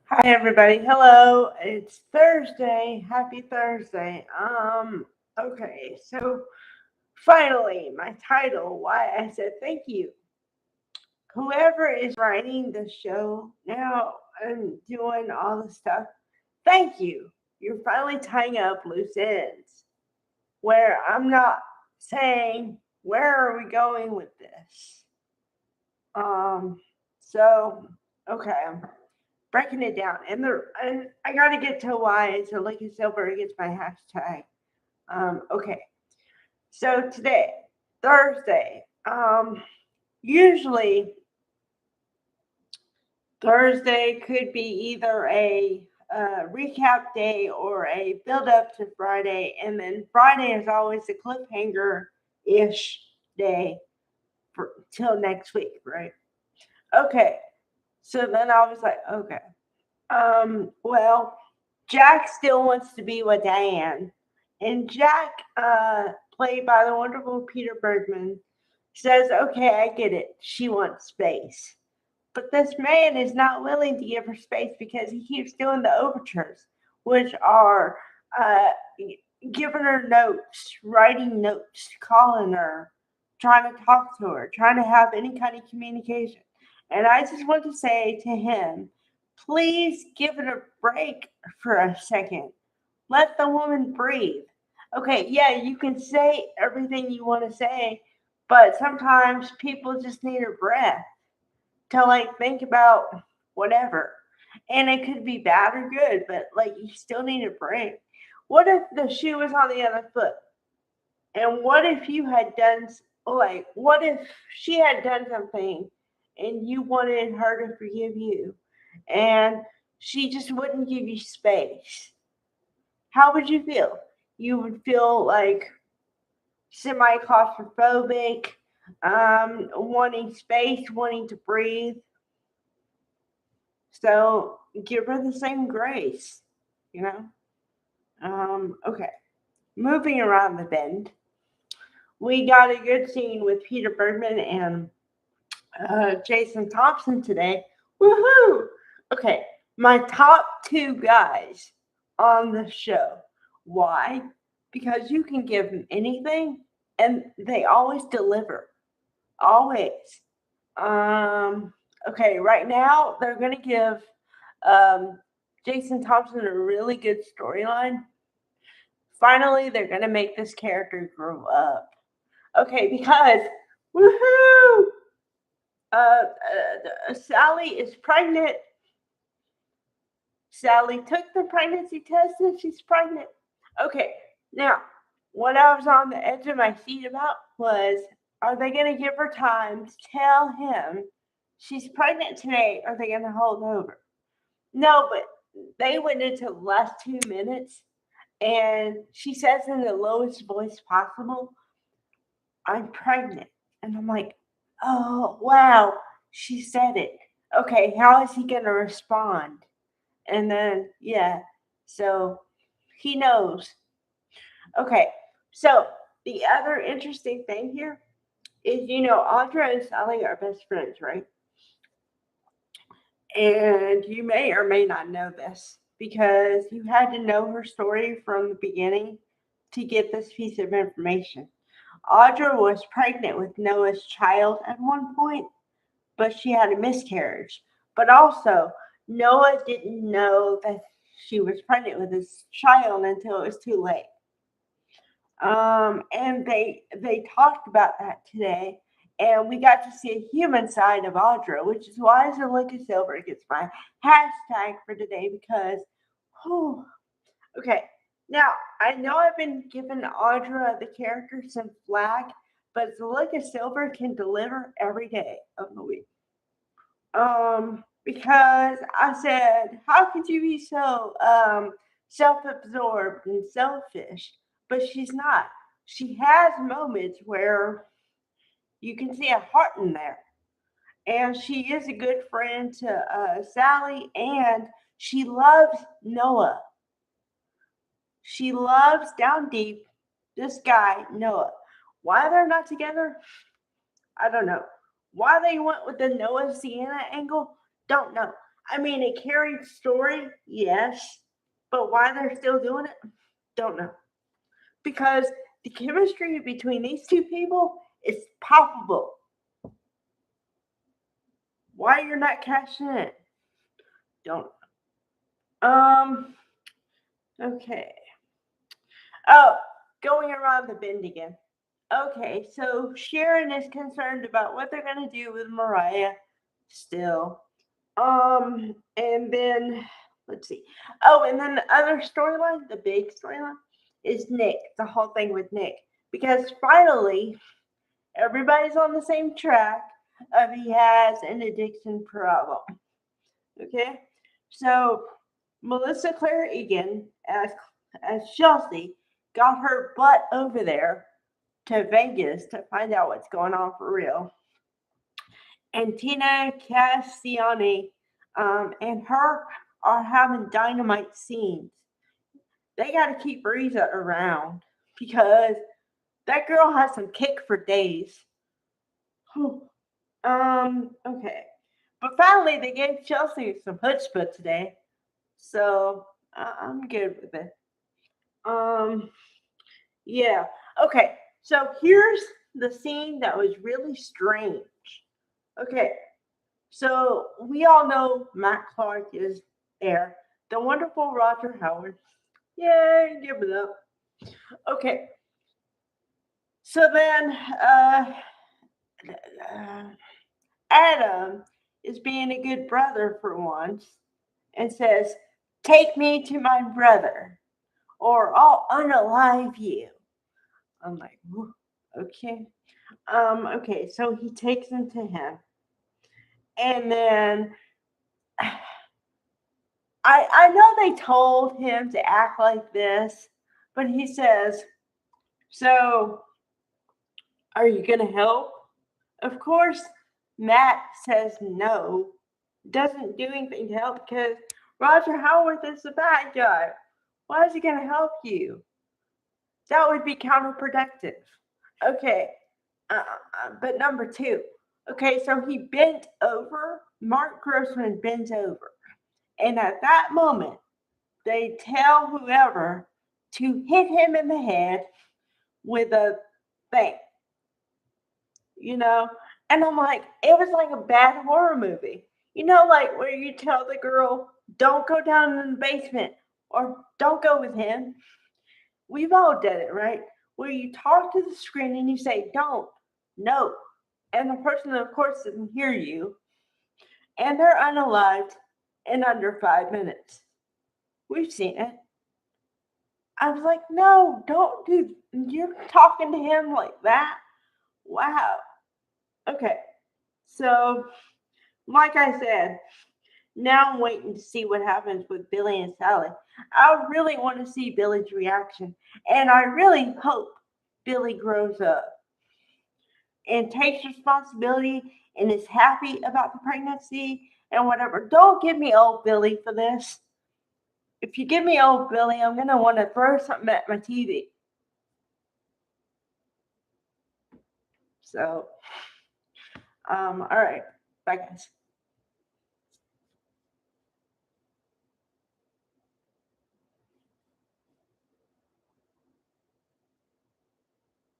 Hi everybody. Hello. It's Thursday. Happy Thursday. Okay, so finally my title, why I said thank you. Whoever is writing the show now and doing all the stuff, thank you. You're finally tying up loose ends where I'm not saying where are we going with this. Um so okay. Breaking it down. And I gotta get to why Zulryka Silver gets my hashtag. Okay. So today, Thursday. Usually Thursday could be either a recap day or a build up to Friday, and then Friday is always a cliffhanger ish day for till next week, right? Okay. So then I was like, okay. Well, Jack still wants to be with Diane, and Jack, played by the wonderful Peter Bergman, says, "Okay, I get it. She wants space." But this man is not willing to give her space because he keeps doing the overtures, which are uh, giving her notes, writing notes, calling her, trying to talk to her, trying to have any kind of communication. And I just want to say to him, please give it a break for a second. Let the woman breathe. Okay, yeah, you can say everything you want to say, but sometimes people just need a breath to like think about whatever. And it could be bad or good, but like you still need a break. What if the shoe was on the other foot? And what if you had done, like, what if she had done something and you wanted her to forgive you and she just wouldn't give you space? How would you feel? You would feel like semi claustrophobic, wanting space, wanting to breathe. So give her the same grace, you know? Okay. Moving around the bend, we got a good scene with Peter Bergman and Jason Thompson today. Woohoo! Okay, my top two guys on the show. Why? Because you can give them anything and they always deliver. Always. Um, okay, right now they're going to give um, Jason Thompson a really good storyline. Finally, they're going to make this character grow up. Okay, because, woohoo! Sally is pregnant. Sally took the pregnancy test and she's pregnant. Okay, now, what I was on the edge of my seat about was, are they going to give her time to tell him she's pregnant today? Or are they going to hold over? No, but they went into the last 2 minutes and she says in the lowest voice possible, I'm pregnant. And I'm like, oh, wow, she said it. Okay, how is he going to respond? And then, yeah, so he knows. Okay, so the other interesting thing here is, Audra and Sally are best friends, right? And you may or may not know this because you had to know her story from the beginning to get this piece of information. Audra was pregnant with Noah's child at one point, but she had a miscarriage. But also, Noah didn't know that she was pregnant with his child until it was too late. And they talked about that today, and we got to see a human side of Audra, which is why Zulryka Silver gets my hashtag for today because, whew, okay. Now I know I've been giving Audra the character some flack, but Zulryka Silver can deliver every day of the week. Because I said, how could you be so self-absorbed and selfish? But she's not. She has moments where you can see a heart in there, and she is a good friend to Sally, and she loves Noah. She loves down deep this guy Noah. Why they're not together, I don't know. Why they went with the Noah Sienna angle, don't know. I mean, it carried story, yes, but why they're still doing it, don't know. Because the chemistry between these two people is palpable. Why you're not cashing in? Don't. Okay. Oh, going around the bend again. Okay, so Sharon is concerned about what they're gonna do with Mariah still. And then let's see. Oh, and then the other storyline, the big storyline, is Nick. The whole thing with Nick, because finally everybody's on the same track of he has an addiction problem. Okay, so Melissa Claire Egan as Chelsea got her butt over there to Vegas to find out what's going on for real. And Tina Cassiani and her are having dynamite scenes. They got to keep Reza around because that girl has some kick for days. Okay. But finally, they gave Chelsea some chutzpah today. So I'm good with it. Yeah. Okay. So here's the scene that was really strange. Okay. So we all know Matt Clark is there. The wonderful Roger Howard. Yay, give it up. Okay. So then Adam is being a good brother for once and says, "Take me to my brother or I'll unalive you." I'm like, okay. Okay, so he takes him to him. And then I know they told him to act like this, but he says, "So, are you going to help?" Of course, Matt says no, doesn't do anything to help because Roger Howard is the bad guy. Why is he going to help you? That would be counterproductive. Okay, but number two. Okay, so he bent over. Mark Grossman bends over. And at that moment, they tell whoever to hit him in the head with a thing, you know? And I'm like, it was like a bad horror movie. You know, like where you tell the girl, don't go down in the basement or don't go with him. We've all done it, right? Where you talk to the screen and you say, don't, no. And the person, of course, doesn't hear you. And they're unalived in under 5 minutes. We've seen it. I was like, no, don't do. You're talking to him like that. Wow. Okay. So, like I said, now I'm waiting to see what happens with Billy and Sally. I really want to see Billy's reaction. And I really hope Billy grows up and takes responsibility and is happy about the pregnancy and whatever. Don't give me old Billy for this. If you give me old Billy, I'm going to want to throw something at my TV. So, all right. Bye, guys.